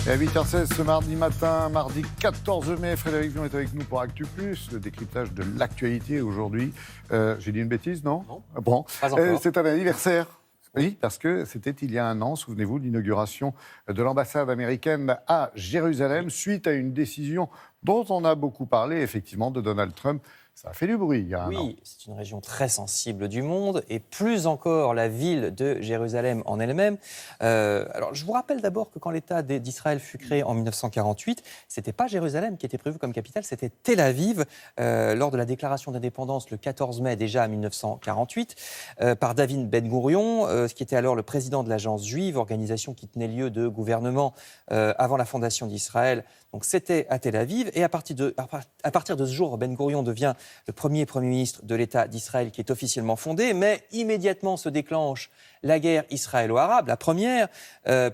Et à 8h16 ce mardi matin, mardi 14 mai, Frédéric Vion est avec nous pour Actu+, le décryptage de l'actualité aujourd'hui. J'ai dit une bêtise, non? Non. Bon, Pas encore. c'est un anniversaire. Oui, parce que c'était il y a un an, souvenez-vous, l'inauguration de l'ambassade américaine à Jérusalem, suite à une décision dont on a beaucoup parlé, effectivement, de Donald Trump. Ça a fait du bruit il y a un an. Oui, c'est une région très sensible du monde, et plus encore la ville de Jérusalem en elle-même. Alors, je vous rappelle d'abord que quand l'État d'Israël fut créé en 1948, c'était pas Jérusalem qui était prévu comme capitale, c'était Tel Aviv, lors de la déclaration d'indépendance le 14 mai déjà 1948, par David Ben-Gourion, qui était alors le président de l'Agence juive, organisation qui tenait lieu de gouvernement avant la fondation d'Israël. Donc c'était à Tel Aviv, et à partir de ce jour, Ben-Gourion devient le premier ministre de l'État d'Israël qui est officiellement fondé, mais immédiatement se déclenche la guerre israélo-arabe, la première,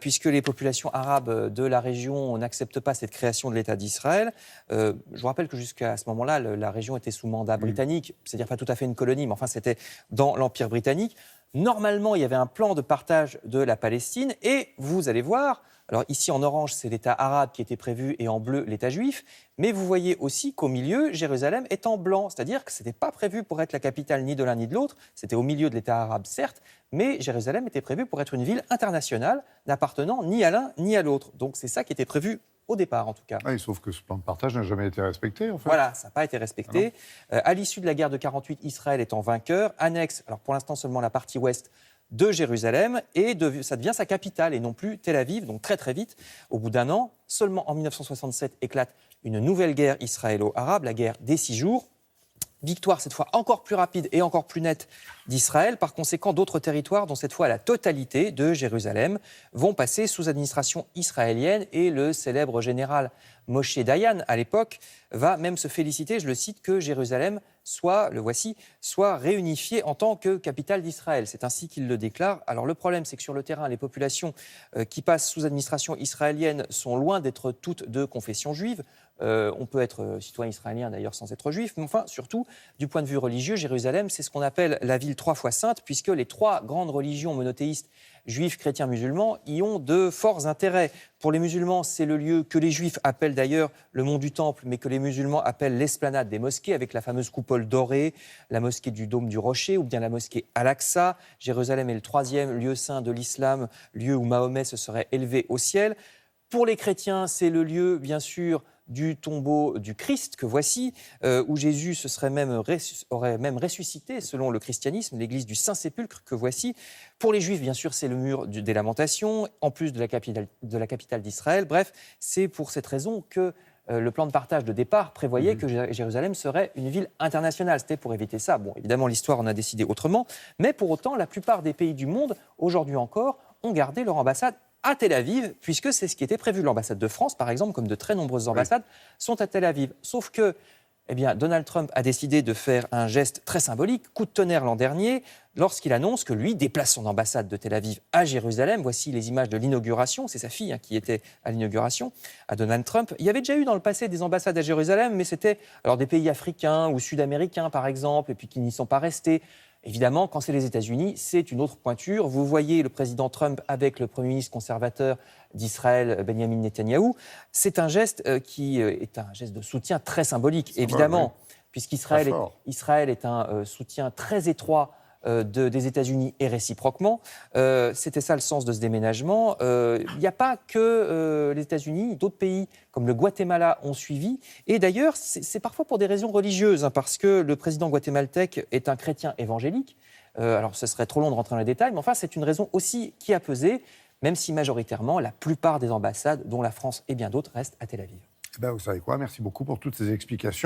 puisque les populations arabes de la région n'acceptent pas cette création de l'État d'Israël. Je vous rappelle que jusqu'à ce moment-là, la région était sous mandat britannique, c'est-à-dire pas tout à fait une colonie, mais enfin c'était dans l'Empire britannique. Normalement, il y avait un plan de partage de la Palestine, et vous allez voir, alors ici en orange, c'est l'État arabe qui était prévu, et en bleu, l'État juif. Mais vous voyez aussi qu'au milieu, Jérusalem est en blanc. C'est-à-dire que ce n'était pas prévu pour être la capitale ni de l'un ni de l'autre. C'était au milieu de l'État arabe, certes, mais Jérusalem était prévu pour être une ville internationale, n'appartenant ni à l'un ni à l'autre. Donc c'est ça qui était prévu au départ, en tout cas. Oui, sauf que ce plan de partage n'a jamais été respecté, en fait. Voilà, ça n'a pas été respecté. À l'issue de la guerre de 48, Israël étant vainqueur, annexe, alors pour l'instant seulement la partie ouest de Jérusalem, et ça devient sa capitale, et non plus Tel Aviv. Donc très très vite, au bout d'un an, seulement en 1967 éclate une nouvelle guerre israélo-arabe, la guerre des 6 jours. Victoire cette fois encore plus rapide et encore plus nette d'Israël. Par conséquent, d'autres territoires, dont cette fois la totalité de Jérusalem, vont passer sous administration israélienne, et le célèbre général Moshe Dayan, à l'époque, va même se féliciter, je le cite, que Jérusalem soit réunifiée en tant que capitale d'Israël. C'est ainsi qu'il le déclare. Alors le problème, c'est que sur le terrain, les populations qui passent sous administration israélienne sont loin d'être toutes de confession juive. On peut être citoyen israélien d'ailleurs sans être juif, mais enfin, surtout, du point de vue religieux, Jérusalem, c'est ce qu'on appelle la ville 3 fois sainte, puisque les 3 grandes religions monothéistes, juifs, chrétiens, musulmans, y ont de forts intérêts. Pour les musulmans, c'est le lieu que les juifs appellent d'ailleurs le mont du Temple, mais que les musulmans appellent l'esplanade des mosquées, avec la fameuse coupole dorée, la mosquée du Dôme du Rocher, ou bien la mosquée Al-Aqsa. Jérusalem est le 3e lieu saint de l'islam, lieu où Mahomet se serait élevé au ciel. Pour les chrétiens, c'est le lieu, bien sûr, du tombeau du Christ que voici, où Jésus aurait même ressuscité selon le christianisme, l'église du Saint-Sépulcre que voici. Pour les Juifs, bien sûr, c'est le mur des Lamentations, en plus de la capitale d'Israël. Bref, c'est pour cette raison que le plan de partage de départ prévoyait que Jérusalem serait une ville internationale. C'était pour éviter ça. Bon, évidemment, l'histoire en a décidé autrement, mais pour autant, la plupart des pays du monde, aujourd'hui encore, ont gardé leur ambassade à Tel Aviv, puisque c'est ce qui était prévu. L'ambassade de France, par exemple, comme de très nombreuses ambassades, sont à Tel Aviv. Sauf que Donald Trump a décidé de faire un geste très symbolique, coup de tonnerre l'an dernier, lorsqu'il annonce que lui déplace son ambassade de Tel Aviv à Jérusalem. Voici les images de l'inauguration. C'est sa fille qui était à l'inauguration, à Donald Trump. Il y avait déjà eu dans le passé des ambassades à Jérusalem, mais c'était alors des pays africains ou sud-américains, par exemple, et puis qui n'y sont pas restés. Évidemment, quand c'est les États-Unis, c'est une autre pointure. Vous voyez le président Trump avec le Premier ministre conservateur d'Israël, Benjamin Netanyahou. C'est un geste qui est un geste de soutien très symbolique, évidemment, puisqu'Israël est un soutien très étroit des États-Unis et réciproquement. C'était ça le sens de ce déménagement. Il n'y a pas que les États-Unis, d'autres pays comme le Guatemala ont suivi. Et d'ailleurs, c'est parfois pour des raisons religieuses, parce que le président guatémaltèque est un chrétien évangélique. Alors, ce serait trop long de rentrer dans les détails, mais enfin, c'est une raison aussi qui a pesé, même si majoritairement, la plupart des ambassades, dont la France et bien d'autres, restent à Tel Aviv. Vous savez quoi, merci beaucoup pour toutes ces explications.